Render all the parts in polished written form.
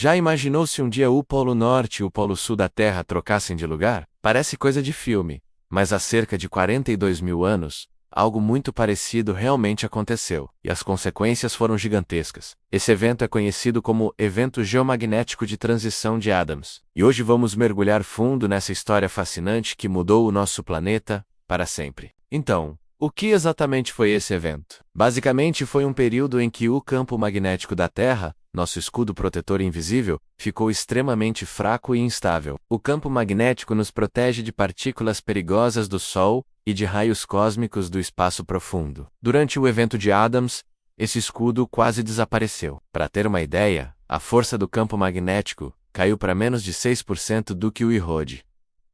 Já imaginou se um dia o Polo Norte e o Polo Sul da Terra trocassem de lugar? Parece coisa de filme, mas há cerca de 42 mil anos, algo muito parecido realmente aconteceu, e as consequências foram gigantescas. Esse evento é conhecido como Evento Geomagnético de Transição de Adams, e hoje vamos mergulhar fundo nessa história fascinante que mudou o nosso planeta para sempre. Então, o que exatamente foi esse evento? Basicamente, foi um período em que o campo magnético da Terra, nosso escudo protetor invisível, ficou extremamente fraco e instável. O campo magnético nos protege de partículas perigosas do Sol e de raios cósmicos do espaço profundo. Durante o evento de Adams, esse escudo quase desapareceu. Para ter uma ideia, a força do campo magnético caiu para menos de 6% do que o erode.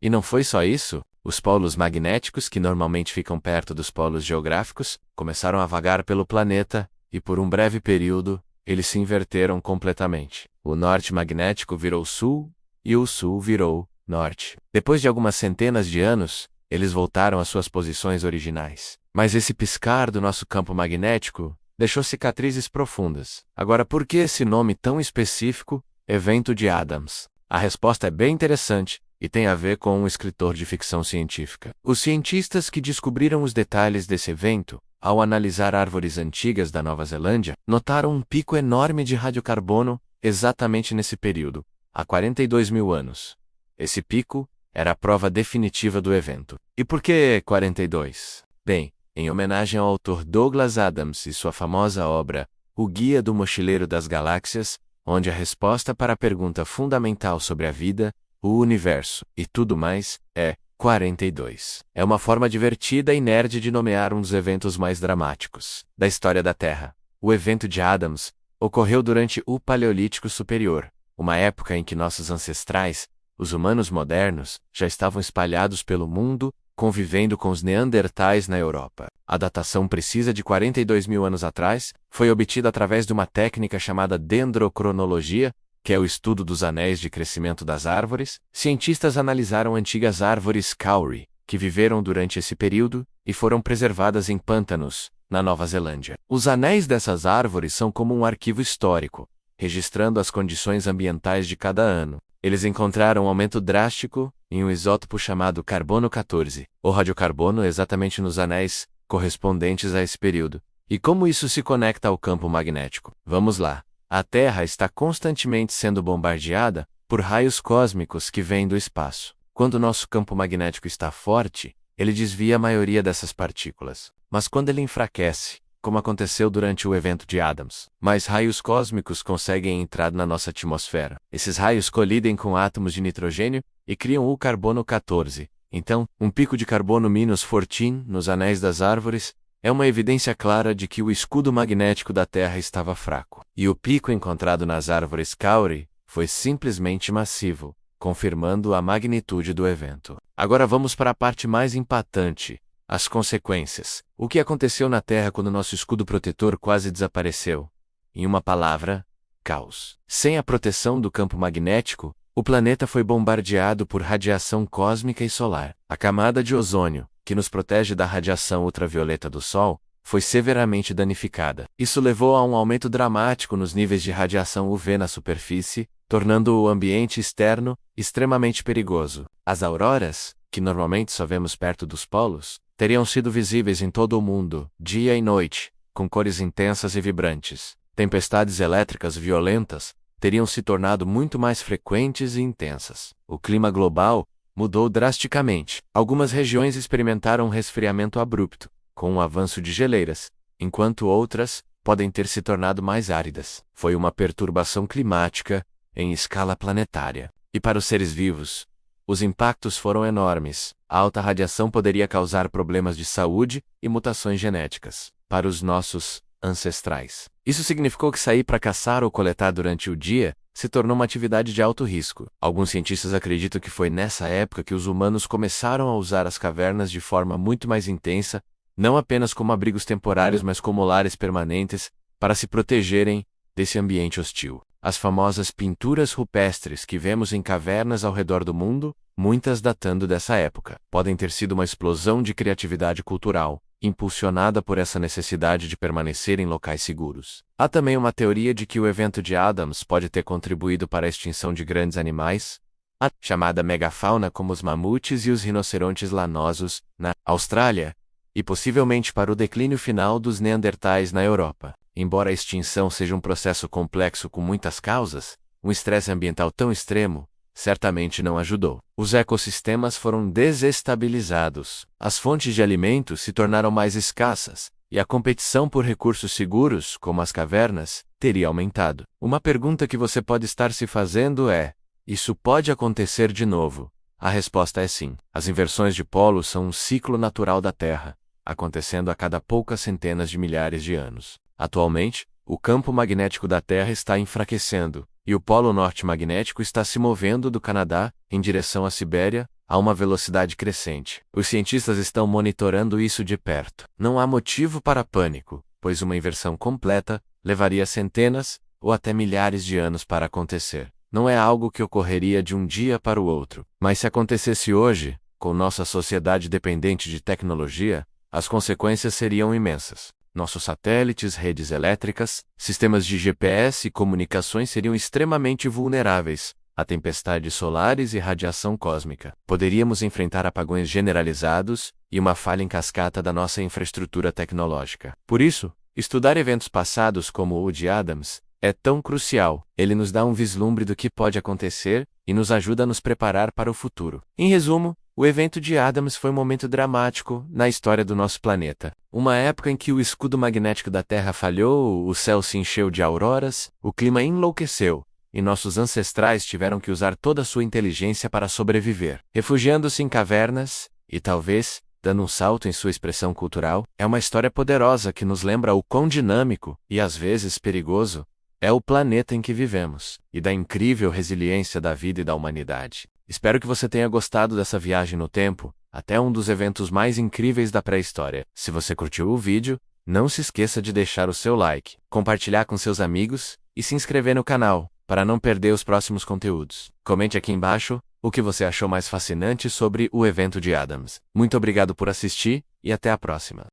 E não foi só isso. Os polos magnéticos, que normalmente ficam perto dos polos geográficos, começaram a vagar pelo planeta, e por um breve período, eles se inverteram completamente. O norte magnético virou sul, e o sul virou norte. Depois de algumas centenas de anos, eles voltaram às suas posições originais. Mas esse piscar do nosso campo magnético deixou cicatrizes profundas. Agora, por que esse nome tão específico, Evento de Adams? A resposta é bem interessante e tem a ver com um escritor de ficção científica. Os cientistas que descobriram os detalhes desse evento, ao analisar árvores antigas da Nova Zelândia, notaram um pico enorme de radiocarbono exatamente nesse período, há 42 mil anos. Esse pico era a prova definitiva do evento. E por que 42? Bem, em homenagem ao autor Douglas Adams e sua famosa obra, O Guia do Mochileiro das Galáxias, onde a resposta para a pergunta fundamental sobre a vida, o universo e tudo mais é 42. É uma forma divertida e nerd de nomear um dos eventos mais dramáticos da história da Terra. O evento de Adams ocorreu durante o Paleolítico Superior, uma época em que nossos ancestrais, os humanos modernos, já estavam espalhados pelo mundo, convivendo com os neandertais na Europa. A datação precisa de 42 mil anos atrás foi obtida através de uma técnica chamada dendrocronologia, que é o estudo dos anéis de crescimento das árvores. Cientistas analisaram antigas árvores kauri, que viveram durante esse período e foram preservadas em pântanos, na Nova Zelândia. Os anéis dessas árvores são como um arquivo histórico, registrando as condições ambientais de cada ano. Eles encontraram um aumento drástico em um isótopo chamado carbono 14, ou radiocarbono exatamente nos anéis correspondentes a esse período. E como isso se conecta ao campo magnético? Vamos lá. A Terra está constantemente sendo bombardeada por raios cósmicos que vêm do espaço. Quando o nosso campo magnético está forte, ele desvia a maioria dessas partículas. Mas quando ele enfraquece, como aconteceu durante o evento de Adams, mais raios cósmicos conseguem entrar na nossa atmosfera. Esses raios colidem com átomos de nitrogênio e criam o carbono 14. Então, um pico de carbono-14 nos anéis das árvores é uma evidência clara de que o escudo magnético da Terra estava fraco. E o pico encontrado nas árvores kauri foi simplesmente massivo, confirmando a magnitude do evento. Agora vamos para a parte mais impactante: as consequências. O que aconteceu na Terra quando nosso escudo protetor quase desapareceu? Em uma palavra, caos. Sem a proteção do campo magnético, o planeta foi bombardeado por radiação cósmica e solar. A camada de ozônio, que nos protege da radiação ultravioleta do Sol, foi severamente danificada. Isso levou a um aumento dramático nos níveis de radiação UV na superfície, tornando o ambiente externo extremamente perigoso. As auroras, que normalmente só vemos perto dos polos, teriam sido visíveis em todo o mundo, dia e noite, com cores intensas e vibrantes. Tempestades elétricas violentas teriam se tornado muito mais frequentes e intensas. O clima global mudou drasticamente. Algumas regiões experimentaram um resfriamento abrupto, com o avanço de geleiras, enquanto outras podem ter se tornado mais áridas. Foi uma perturbação climática em escala planetária. E para os seres vivos, os impactos foram enormes. A alta radiação poderia causar problemas de saúde e mutações genéticas para os nossos ancestrais. Isso significou que sair para caçar ou coletar durante o dia se tornou uma atividade de alto risco. Alguns cientistas acreditam que foi nessa época que os humanos começaram a usar as cavernas de forma muito mais intensa, não apenas como abrigos temporários, mas como lares permanentes, para se protegerem desse ambiente hostil. As famosas pinturas rupestres que vemos em cavernas ao redor do mundo, muitas datando dessa época, podem ter sido uma explosão de criatividade cultural, impulsionada por essa necessidade de permanecer em locais seguros. Há também uma teoria de que o evento de Adams pode ter contribuído para a extinção de grandes animais, a chamada megafauna, como os mamutes e os rinocerontes lanosos, na Austrália, e possivelmente para o declínio final dos neandertais na Europa. Embora a extinção seja um processo complexo com muitas causas, um estresse ambiental tão extremo certamente não ajudou. Os ecossistemas foram desestabilizados, as fontes de alimentos se tornaram mais escassas, e a competição por recursos seguros, como as cavernas, teria aumentado. Uma pergunta que você pode estar se fazendo é: isso pode acontecer de novo? A resposta é sim. As inversões de polos são um ciclo natural da Terra, acontecendo a cada poucas centenas de milhares de anos. Atualmente, o campo magnético da Terra está enfraquecendo, e o polo norte magnético está se movendo do Canadá, em direção à Sibéria, a uma velocidade crescente. Os cientistas estão monitorando isso de perto. Não há motivo para pânico, pois uma inversão completa levaria centenas ou até milhares de anos para acontecer. Não é algo que ocorreria de um dia para o outro. Mas se acontecesse hoje, com nossa sociedade dependente de tecnologia, as consequências seriam imensas. Nossos satélites, redes elétricas, sistemas de GPS e comunicações seriam extremamente vulneráveis a tempestades solares e radiação cósmica. Poderíamos enfrentar apagões generalizados e uma falha em cascata da nossa infraestrutura tecnológica. Por isso, estudar eventos passados como o de Adams é tão crucial. Ele nos dá um vislumbre do que pode acontecer e nos ajuda a nos preparar para o futuro. Em resumo, o evento de Adams foi um momento dramático na história do nosso planeta. Uma época em que o escudo magnético da Terra falhou, o céu se encheu de auroras, o clima enlouqueceu, e nossos ancestrais tiveram que usar toda a sua inteligência para sobreviver. Refugiando-se em cavernas, e talvez, dando um salto em sua expressão cultural, é uma história poderosa que nos lembra o quão dinâmico, e às vezes perigoso, é o planeta em que vivemos, e da incrível resiliência da vida e da humanidade. Espero que você tenha gostado dessa viagem no tempo, até um dos eventos mais incríveis da pré-história. Se você curtiu o vídeo, não se esqueça de deixar o seu like, compartilhar com seus amigos e se inscrever no canal, para não perder os próximos conteúdos. Comente aqui embaixo o que você achou mais fascinante sobre o evento de Adams. Muito obrigado por assistir e até a próxima.